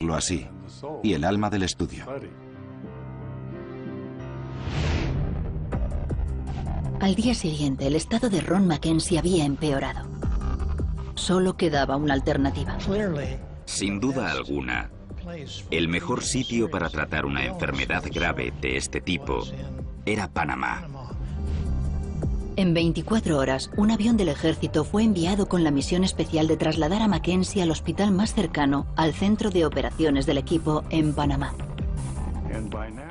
Lo así, y el alma del estudio. Al día siguiente, el estado de Ron Mackenzie había empeorado. Solo quedaba una alternativa. Sin duda alguna, el mejor sitio para tratar una enfermedad grave de este tipo era Panamá. En 24 horas, un avión del ejército fue enviado con la misión especial de trasladar a Mackenzie al hospital más cercano al centro de operaciones del equipo en Panamá.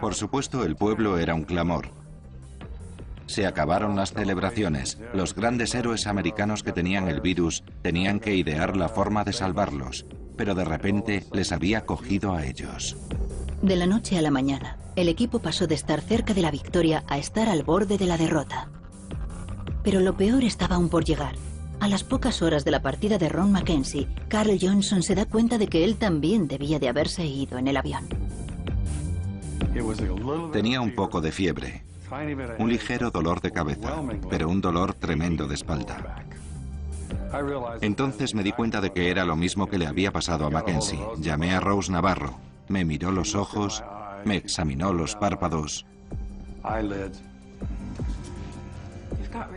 Por supuesto, el pueblo era un clamor. Se acabaron las celebraciones. Los grandes héroes americanos que tenían el virus tenían que idear la forma de salvarlos, pero de repente les había cogido a ellos. De la noche a la mañana, el equipo pasó de estar cerca de la victoria a estar al borde de la derrota. Pero lo peor estaba aún por llegar. A las pocas horas de la partida de Ron Mackenzie, Carl Johnson se da cuenta de que él también debía de haberse ido en el avión. Tenía un poco de fiebre, un ligero dolor de cabeza, pero un dolor tremendo de espalda. Entonces me di cuenta de que era lo mismo que le había pasado a Mackenzie. Llamé a Rose Navarro, me miró los ojos, me examinó los párpados.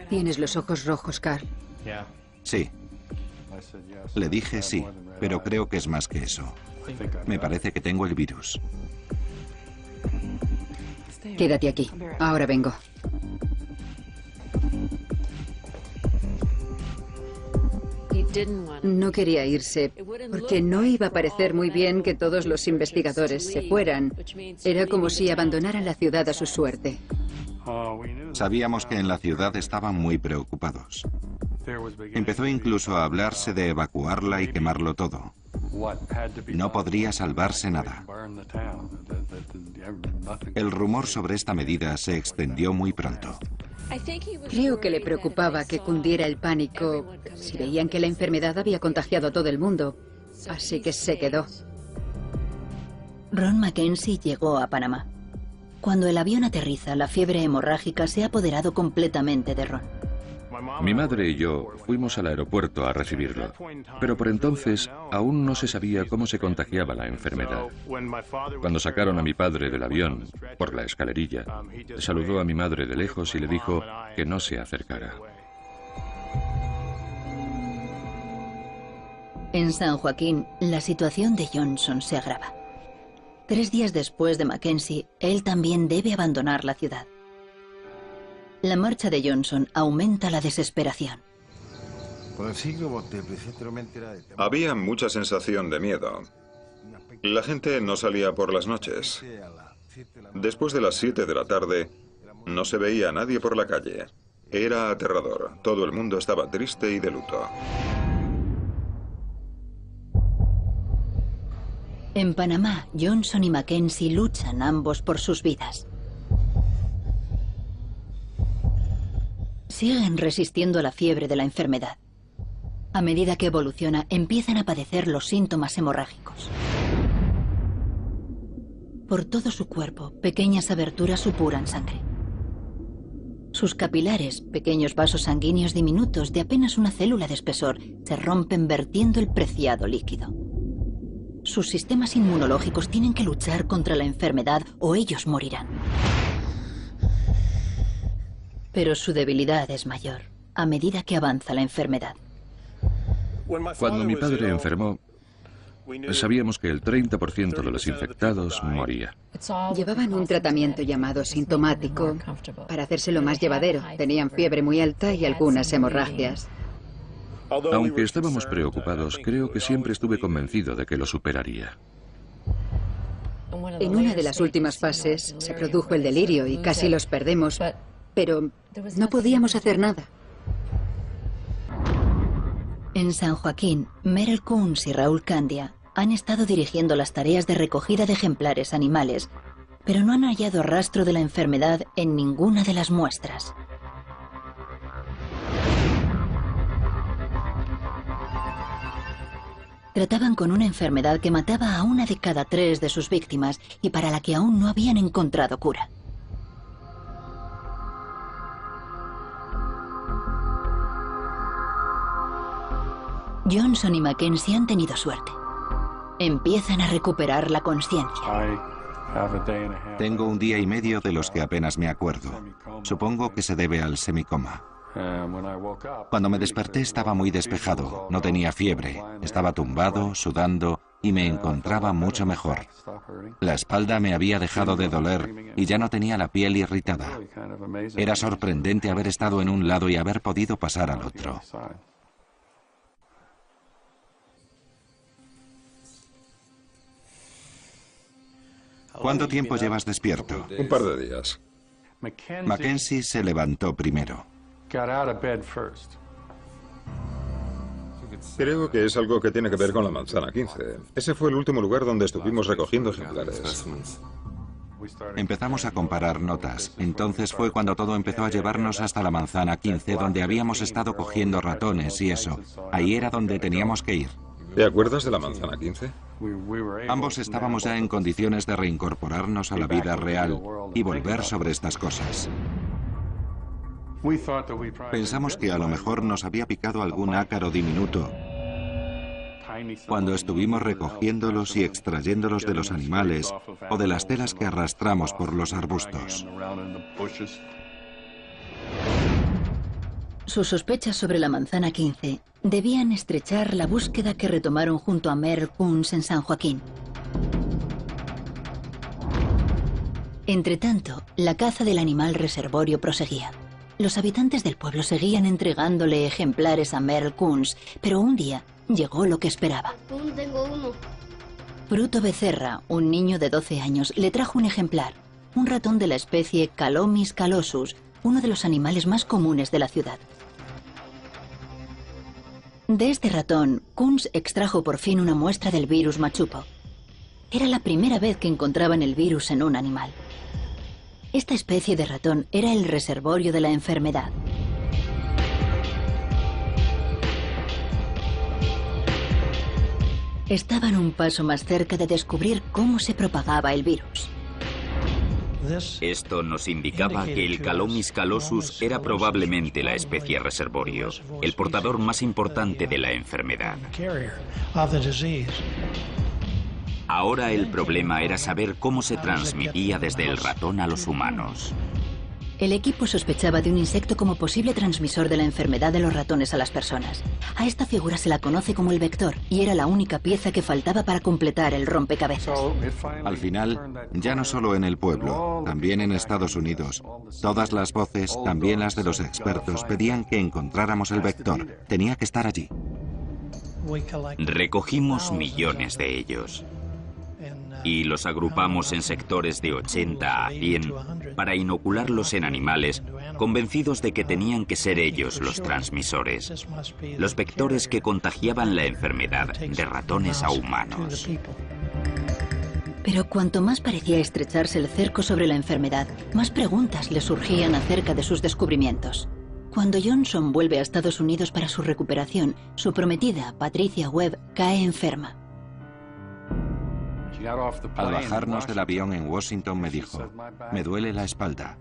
Tienes los ojos rojos, Carl. Sí. Le dije sí, pero creo que es más que eso. Me parece que tengo el virus. Quédate aquí. Ahora vengo. No quería irse, porque no iba a parecer muy bien que todos los investigadores se fueran. Era como si abandonaran la ciudad a su suerte. Sabíamos que en la ciudad estaban muy preocupados. Empezó incluso a hablarse de evacuarla y quemarlo todo. No podría salvarse nada. El rumor sobre esta medida se extendió muy pronto. Creo que le preocupaba que cundiera el pánico si veían que la enfermedad había contagiado a todo el mundo. Así que se quedó. Ron Mackenzie llegó a Panamá. Cuando el avión aterriza, la fiebre hemorrágica se ha apoderado completamente de Ron. Mi madre y yo fuimos al aeropuerto a recibirlo, pero por entonces aún no se sabía cómo se contagiaba la enfermedad. Cuando sacaron a mi padre del avión, por la escalerilla, saludó a mi madre de lejos y le dijo que no se acercara. En San Joaquín, la situación de Johnson se agrava. 3 días después de Mackenzie, él también debe abandonar la ciudad. La marcha de Johnson aumenta la desesperación. Había mucha sensación de miedo. La gente no salía por las noches. Después de las 7 de la tarde, no se veía a nadie por la calle. Era aterrador. Todo el mundo estaba triste y de luto. En Panamá, Johnson y Mackenzie luchan ambos por sus vidas. Siguen resistiendo a la fiebre de la enfermedad. A medida que evoluciona, empiezan a padecer los síntomas hemorrágicos. Por todo su cuerpo, pequeñas aberturas supuran sangre. Sus capilares, pequeños vasos sanguíneos diminutos de apenas una célula de espesor, se rompen vertiendo el preciado líquido. Sus sistemas inmunológicos tienen que luchar contra la enfermedad o ellos morirán. Pero su debilidad es mayor a medida que avanza la enfermedad. Cuando mi padre enfermó, sabíamos que el 30% de los infectados moría. Llevaban un tratamiento llamado sintomático para hacérselo más llevadero. Tenían fiebre muy alta y algunas hemorragias. Aunque estábamos preocupados, creo que siempre estuve convencido de que lo superaría. En una de las últimas fases se produjo el delirio y casi los perdemos, pero no podíamos hacer nada. En San Joaquín, Merel Kunz y Raúl Candia han estado dirigiendo las tareas de recogida de ejemplares animales, pero no han hallado rastro de la enfermedad en ninguna de las muestras. Trataban con una enfermedad que mataba a 1 de cada 3 de sus víctimas y para la que aún no habían encontrado cura. Johnson y Mackenzie han tenido suerte. Empiezan a recuperar la conciencia. Tengo un día y medio de los que apenas me acuerdo. Supongo que se debe al semicoma. Cuando me desperté estaba muy despejado, no tenía fiebre, estaba tumbado, sudando y me encontraba mucho mejor. La espalda me había dejado de doler y ya no tenía la piel irritada. Era sorprendente haber estado en un lado y haber podido pasar al otro. ¿Cuánto tiempo llevas despierto? Un par de días. Mackenzie se levantó primero. Creo que es algo que tiene que ver con la manzana 15. Ese fue el último lugar donde estuvimos recogiendo ejemplares. Empezamos a comparar notas. Entonces fue cuando todo empezó a llevarnos hasta la manzana 15, donde habíamos estado cogiendo ratones y eso. Ahí era donde teníamos que ir. ¿Te acuerdas de la manzana 15? Ambos estábamos ya en condiciones de reincorporarnos a la vida real y volver sobre estas cosas. Pensamos que a lo mejor nos había picado algún ácaro diminuto cuando estuvimos recogiéndolos y extrayéndolos de los animales o de las telas que arrastramos por los arbustos. Sus sospechas sobre la manzana 15 debían estrechar la búsqueda que retomaron junto a Merle Kunz en San Joaquín. Entretanto, la caza del animal reservorio proseguía. Los habitantes del pueblo seguían entregándole ejemplares a Merle Kunz, pero un día llegó lo que esperaba. Tengo uno. Fruto Becerra, un niño de 12 años, le trajo un ejemplar, un ratón de la especie Calomis calosus, uno de los animales más comunes de la ciudad. De este ratón, Kunz extrajo por fin una muestra del virus machupo. Era la primera vez que encontraban el virus en un animal. Esta especie de ratón era el reservorio de la enfermedad. Estaban un paso más cerca de descubrir cómo se propagaba el virus. Esto nos indicaba que el Calomis calosus era probablemente la especie reservorio, el portador más importante de la enfermedad. Ahora el problema era saber cómo se transmitía desde el ratón a los humanos. El equipo sospechaba de un insecto como posible transmisor de la enfermedad de los ratones a las personas. A esta figura se la conoce como el vector y era la única pieza que faltaba para completar el rompecabezas. Al final, ya no solo en el pueblo, también en Estados Unidos, todas las voces, también las de los expertos, pedían que encontráramos el vector. Tenía que estar allí. Recogimos millones de ellos y los agrupamos en sectores de 80 a 100 para inocularlos en animales, convencidos de que tenían que ser ellos los transmisores, los vectores que contagiaban la enfermedad de ratones a humanos. Pero cuanto más parecía estrecharse el cerco sobre la enfermedad, más preguntas le surgían acerca de sus descubrimientos. Cuando Johnson vuelve a Estados Unidos para su recuperación, su prometida, Patricia Webb, cae enferma. Al bajarnos del avión en Washington me dijo, me duele la espalda,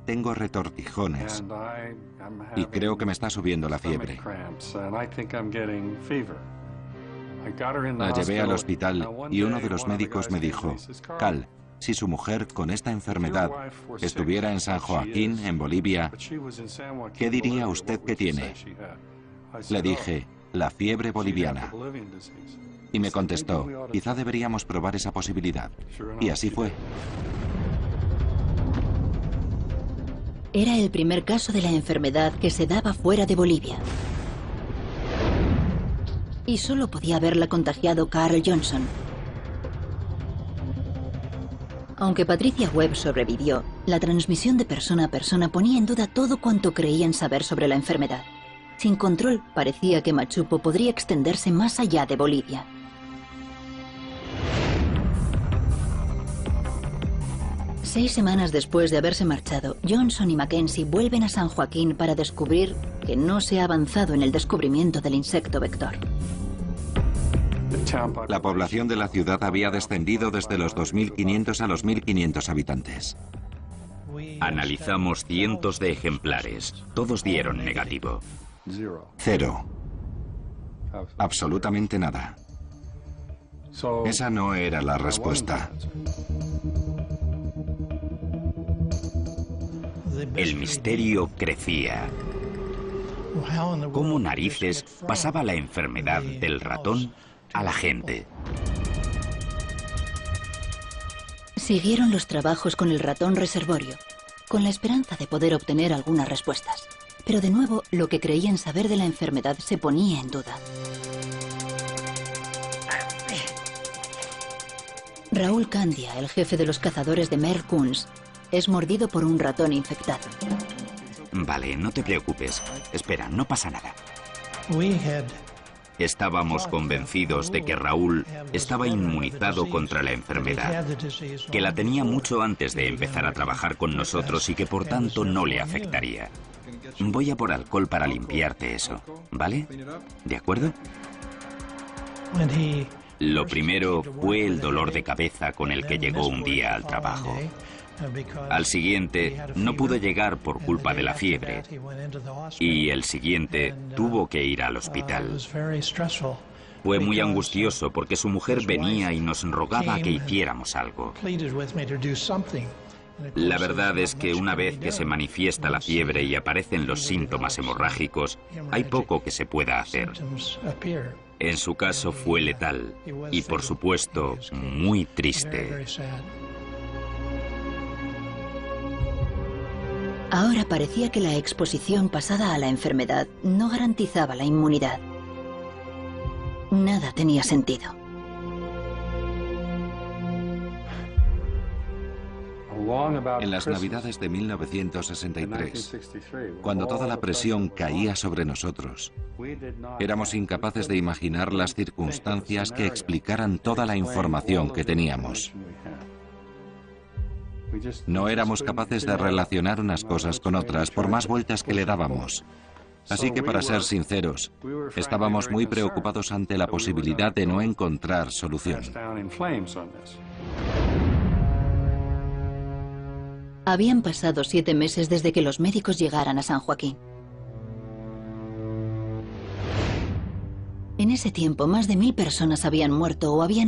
tengo retortijones y creo que me está subiendo la fiebre. La llevé al hospital y uno de los médicos me dijo, Cal, si su mujer con esta enfermedad estuviera en San Joaquín, en Bolivia, ¿qué diría usted que tiene? Le dije, la fiebre boliviana. Y me contestó, quizá deberíamos probar esa posibilidad. Y así fue. Era el primer caso de la enfermedad que se daba fuera de Bolivia. Y solo podía haberla contagiado Carl Johnson. Aunque Patricia Webb sobrevivió, la transmisión de persona a persona ponía en duda todo cuanto creían saber sobre la enfermedad. Sin control, parecía que machupo podría extenderse más allá de Bolivia. Seis semanas después de haberse marchado, Johnson y Mackenzie vuelven a San Joaquín para descubrir que no se ha avanzado en el descubrimiento del insecto vector. La población de la ciudad había descendido desde los 2.500 a los 1.500 habitantes. Analizamos cientos de ejemplares. Todos dieron negativo. 0. Absolutamente nada. Esa no era la respuesta. El misterio crecía. ¿Cómo narices pasaba la enfermedad del ratón a la gente? Siguieron los trabajos con el ratón reservorio, con la esperanza de poder obtener algunas respuestas. Pero de nuevo, lo que creían saber de la enfermedad se ponía en duda. Raúl Candia, el jefe de los cazadores de Mer Kunz, es mordido por un ratón infectado. Vale, no te preocupes. Espera, no pasa nada. Estábamos convencidos de que Raúl estaba inmunizado contra la enfermedad, que la tenía mucho antes de empezar a trabajar con nosotros y que por tanto no le afectaría. Voy a por alcohol para limpiarte eso, ¿vale? ¿De acuerdo? Lo primero fue el dolor de cabeza con el que llegó un día al trabajo. Al siguiente no pudo llegar por culpa de la fiebre y el siguiente tuvo que ir al hospital. Fue muy angustioso porque su mujer venía y nos rogaba que hiciéramos algo. La verdad es que una vez que se manifiesta la fiebre y aparecen los síntomas hemorrágicos, hay poco que se pueda hacer. En su caso fue letal y, por supuesto, muy triste. Ahora parecía que la exposición pasada a la enfermedad no garantizaba la inmunidad. Nada tenía sentido. En las Navidades de 1963, cuando toda la presión caía sobre nosotros, éramos incapaces de imaginar las circunstancias que explicaran toda la información que teníamos. No éramos capaces de relacionar unas cosas con otras por más vueltas que le dábamos. Así que, para ser sinceros, estábamos muy preocupados ante la posibilidad de no encontrar solución. Habían pasado 7 meses desde que los médicos llegaran a San Joaquín. En ese tiempo, más de 1000 personas habían muerto o habían